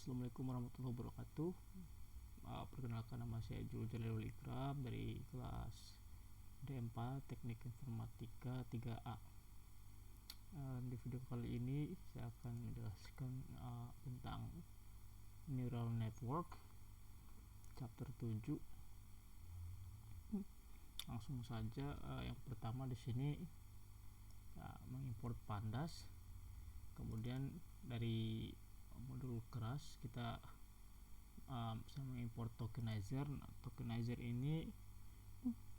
Assalamualaikum warahmatullahi wabarakatuh. Perkenalkan, nama saya Jul Jalilul Ikram dari kelas D4 Teknik Informatika 3A. Di video kali ini saya akan menjelaskan tentang Neural Network chapter 7. Langsung saja, yang pertama di sini mengimport pandas. Kemudian dari modul keras kita bisa mengimport tokenizer. Tokenizer ini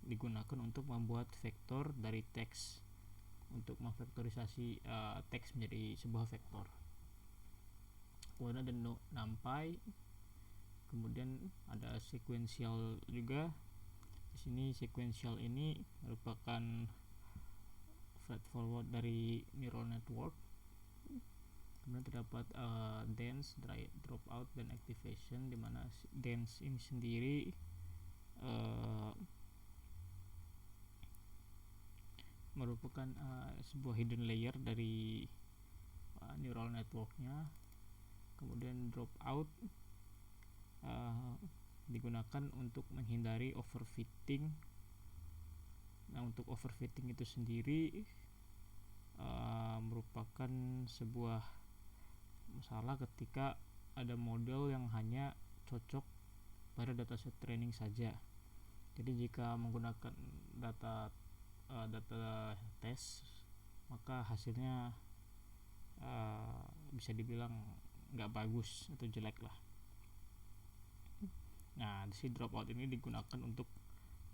digunakan untuk membuat vektor dari teks, untuk memvektorisasi teks menjadi sebuah vektor. Kemudian ada NumPy, kemudian ada sequential juga. Di sini sequential ini merupakan fast forward dari neural network. Kemudian terdapat dense, dropout, dan activation, di mana dense ini sendiri merupakan sebuah hidden layer dari neural networknya. Kemudian dropout digunakan untuk menghindari overfitting. Nah, untuk overfitting itu sendiri merupakan sebuah masalah ketika ada model yang hanya cocok pada dataset training saja. Jadi jika menggunakan data tes, maka hasilnya bisa dibilang nggak bagus atau jelek lah. Nah, si dropout ini digunakan untuk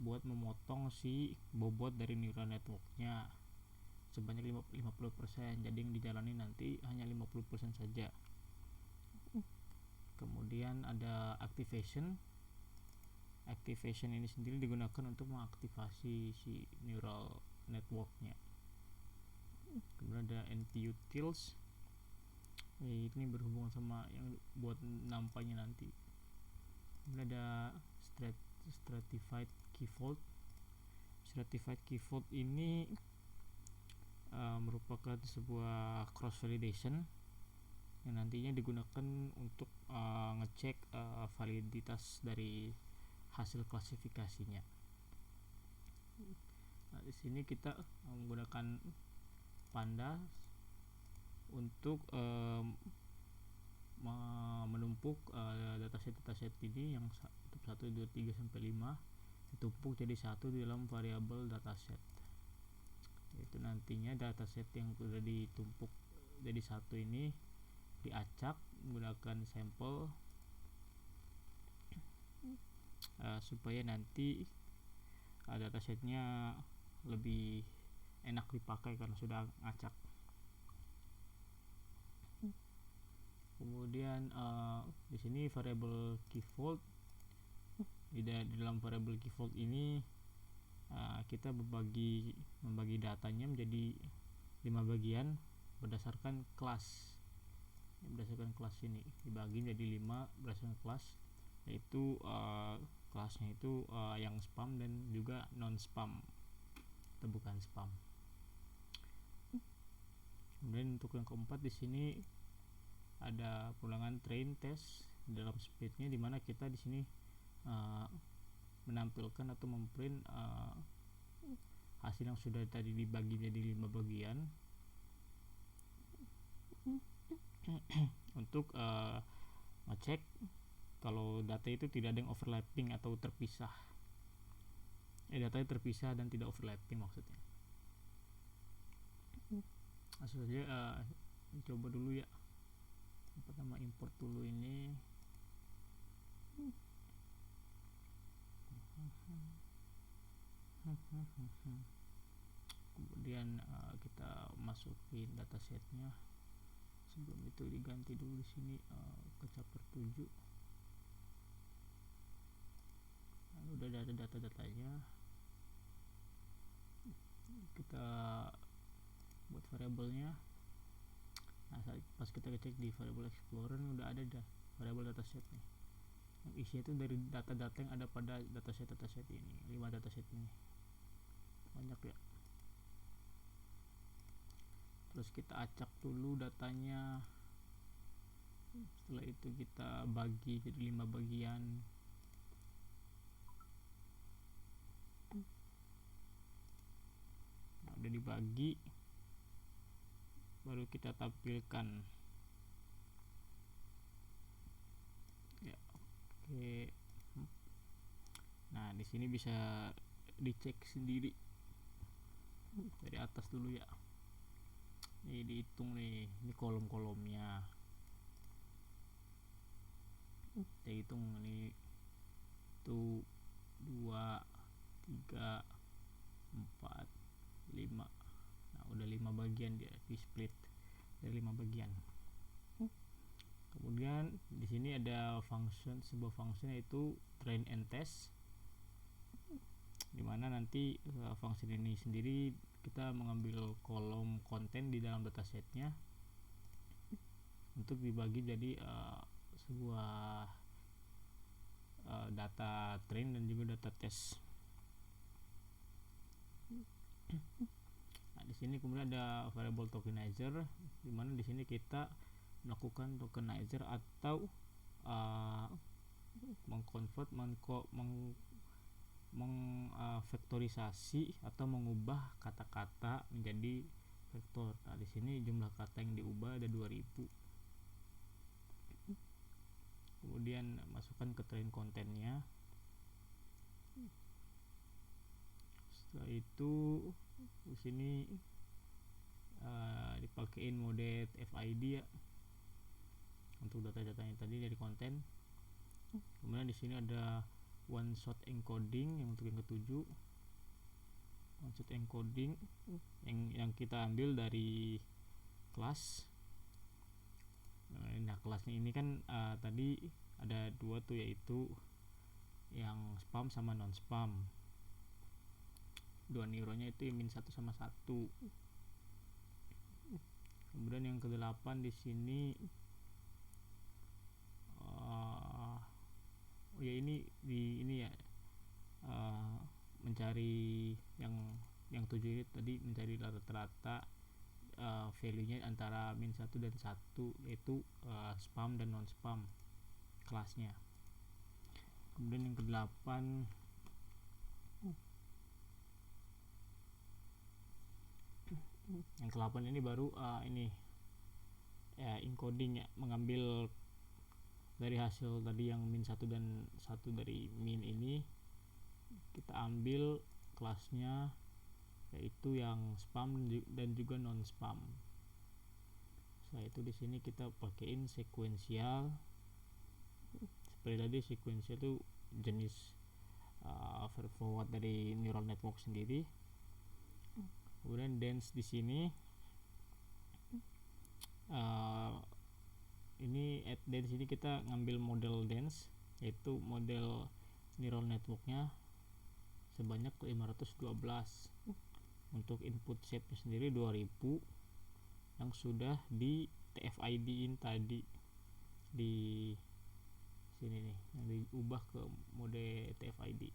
buat memotong si bobot dari neural networknya sebanyak 50%. Jadi yang dijalani nanti hanya 50% saja. Kemudian ada activation. Activation ini sendiri digunakan untuk mengaktifasi si neural networknya. Kemudian ada NPUtils. Ini berhubungan sama yang buat nampaknya nanti. Kemudian ada stratified key vault. Stratified key vault ini merupakan sebuah cross validation yang nantinya digunakan untuk ngecek validitas dari hasil klasifikasinya. Nah, di sini kita menggunakan pandas untuk menumpuk dataset ini yang 1, 2, 3 sampai 5 ditumpuk jadi satu di dalam variabel dataset. Itu nantinya dataset yang sudah ditumpuk jadi satu ini diacak menggunakan sampel supaya nanti datasetnya lebih enak dipakai karena sudah ngacak. Kemudian di sini variable key vault. Di dalam variable key vault ini kita membagi datanya menjadi 5 bagian berdasarkan kelas. Berdasarkan kelas ini dibagi menjadi 5 berdasarkan kelas, yaitu kelasnya itu yang spam dan juga non spam atau bukan spam. Kemudian untuk yang keempat di sini ada pulangan train test dalam speednya, dimana kita di sini menampilkan atau memprint hasil yang sudah tadi dibagi jadi 5 bagian untuk ngecek kalau data itu tidak ada yang overlapping atau terpisah. Datanya terpisah dan tidak overlapping maksudnya. Langsung saja coba dulu ya. Pertama import dulu ini. Kemudian kita masukin datasetnya. Sebelum itu diganti dulu di sini ke chapter 7. Udah ada data-datanya. Kita buat variabelnya. Nah, pas kita cek di variable explorer udah ada variabel dataset nih. Yang isinya itu dari data-data yang ada pada dataset ini, 5 dataset ini. Banyak ya. Terus kita acak dulu datanya. Setelah itu kita bagi jadi 5 bagian. Nah, udah dibagi, baru kita tampilkan. Ya, oke. Nah, di sini bisa dicek sendiri dari atas dulu ya. Nih dihitung nih, ini kolom-kolomnya. Kita hitung nih, 1, 2, 3, 4, 5. Nah, udah 5 bagian dia di split dari 5 bagian. Kemudian di sini ada sebuah function yaitu train and test, dimana nanti function ini sendiri kita mengambil kolom konten di dalam datasetnya untuk dibagi jadi sebuah data train dan juga data test. Nah, di sini kemudian ada variable tokenizer, di mana di sini kita melakukan tokenizer atau mengkonvert, vektorisasi atau mengubah kata-kata menjadi vektor. Nah, di sini jumlah kata yang diubah ada 2000. Kemudian masukkan ke train kontennya. Setelah itu di sini dipakein mode FID ya untuk data-datanya tadi dari konten. Kemudian di sini ada one shot encoding yang untuk yang ketujuh. One shot encoding yang kita ambil dari kelas. Nah, kelasnya ini kan tadi ada 2 tuh, yaitu yang spam sama non spam. 2 neuronnya itu min 1 sama 1. Kemudian yang ke-8 di sini ini ya, mencari yang 7 ini tadi, mencari rata-rata value-nya antara min 1 dan 1, yaitu spam dan non spam kelasnya. Kemudian yang ke-8 ini baru ini ya, encoding ya, mengambil dari hasil tadi yang min 1 dan 1 dari min ini, kita ambil kelasnya yaitu yang spam dan juga non spam. Setelah itu di sini kita pakein sekuensial. Seperti tadi, sekuensial itu jenis forward dari neural network sendiri. Kemudian dense di sini dense ini kita ngambil model dense, yaitu model neural networknya sebanyak 512. Untuk input shape sendiri 2000 yang sudah di TFID-in tadi di sini nih, yang diubah ke mode TFID.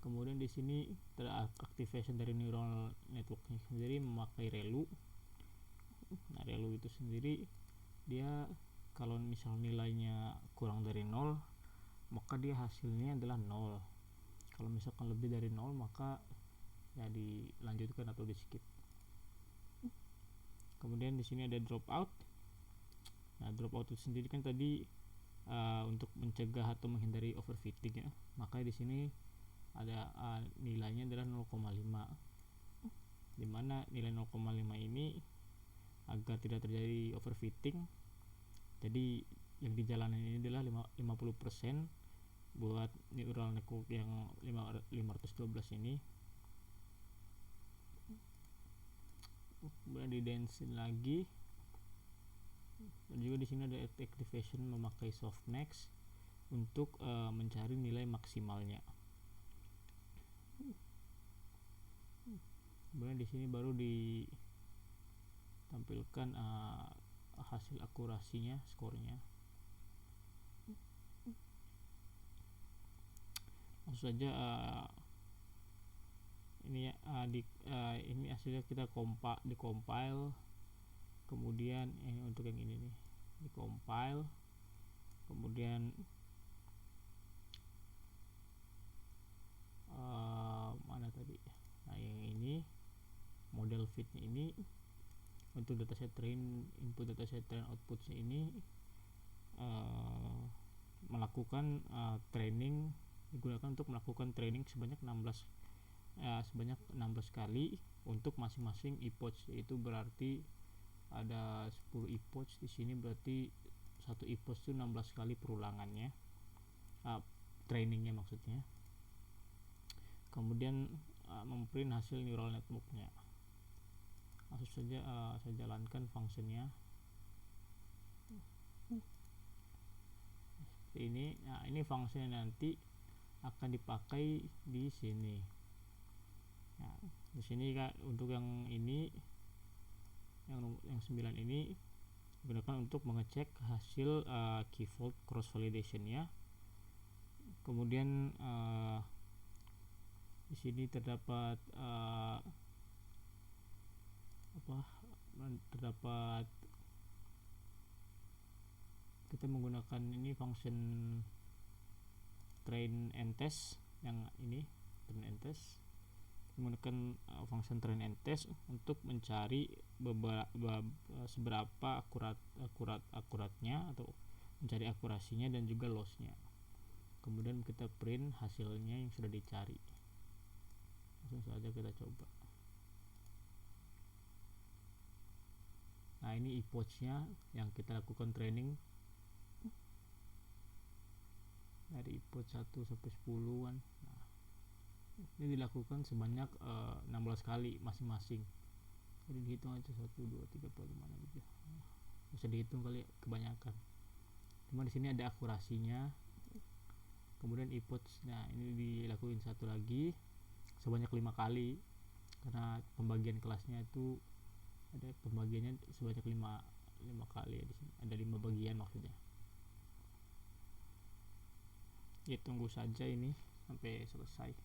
Kemudian di sini activation dari neural networknya sendiri memakai ReLU. Nah, ReLU itu sendiri dia kalau misal nilainya kurang dari 0, maka dia hasilnya adalah 0. Kalau misalkan lebih dari 0, maka ya dilanjutkan atau di skip. Kemudian di sini ada dropout. Nah, dropout itu sendiri kan tadi untuk mencegah atau menghindari overfitting ya. Maka di sini ada nilainya adalah 0,5. Dimana nilai 0,5 ini agar tidak terjadi overfitting, jadi yang dijalanin ini adalah 50% buat neural network yang 512 ini. Kemudian di dense lagi, dan juga di sini ada activation memakai softmax untuk mencari nilai maksimalnya. Kemudian di sini baru ditampilkan hasil akurasinya, skornya. Langsung saja ini ya, ini hasilnya kita dikompile Kemudian untuk yang ini nih, di compile, kemudian mana tadi, nah yang ini model fitnya ini untuk dataset train input, dataset train outputnya ini melakukan training, digunakan untuk melakukan training sebanyak 16 kali untuk masing-masing epoch, yaitu berarti ada 10 epoch di sini, berarti satu epoch itu 16 kali perulangannya, trainingnya maksudnya. Kemudian memprint hasil neural networknya. Langsung saja saya jalankan functionnya seperti ini. Nah, ini functionnya nanti akan dipakai di sini. Nah, di sini Kak, untuk yang ini, yang 9 ini digunakan untuk mengecek hasil key vault cross validation-nya. Kemudian di sini terdapat kita menggunakan ini function train and test, yang ini train and test, menggunakan function train and test untuk mencari seberapa akuratnya atau mencari akurasinya dan juga lossnya. Kemudian kita print hasilnya yang sudah dicari. Langsung saja kita coba. Nah, ini epoch-nya yang kita lakukan training dari epoch 1 sampai 10-an. Nah, ini dilakukan sebanyak 16 kali masing-masing. Jadi dihitung aja 1 2 3 4 5 6 7. Bisa dihitung kali kebanyakan. Cuma di sini ada akurasinya. Kemudian epoch, nah ini dilakuin satu lagi sebanyak 5 kali karena pembagian kelasnya itu ada pembagiannya sebanyak 5 kali ya, di sini ada 5 bagian maksudnya. Ya, tunggu saja ini sampai selesai.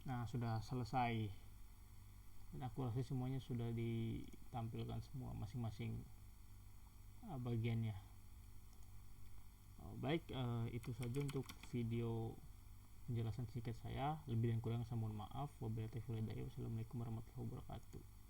Nah, sudah selesai dan akurasi semuanya sudah ditampilkan semua masing-masing bagiannya. Baik, itu saja untuk video penjelasan singkat saya. Lebih dan kurang saya mohon maaf. Wabillahi taufiq wal hidayah. Wassalamualaikum warahmatullahi wabarakatuh.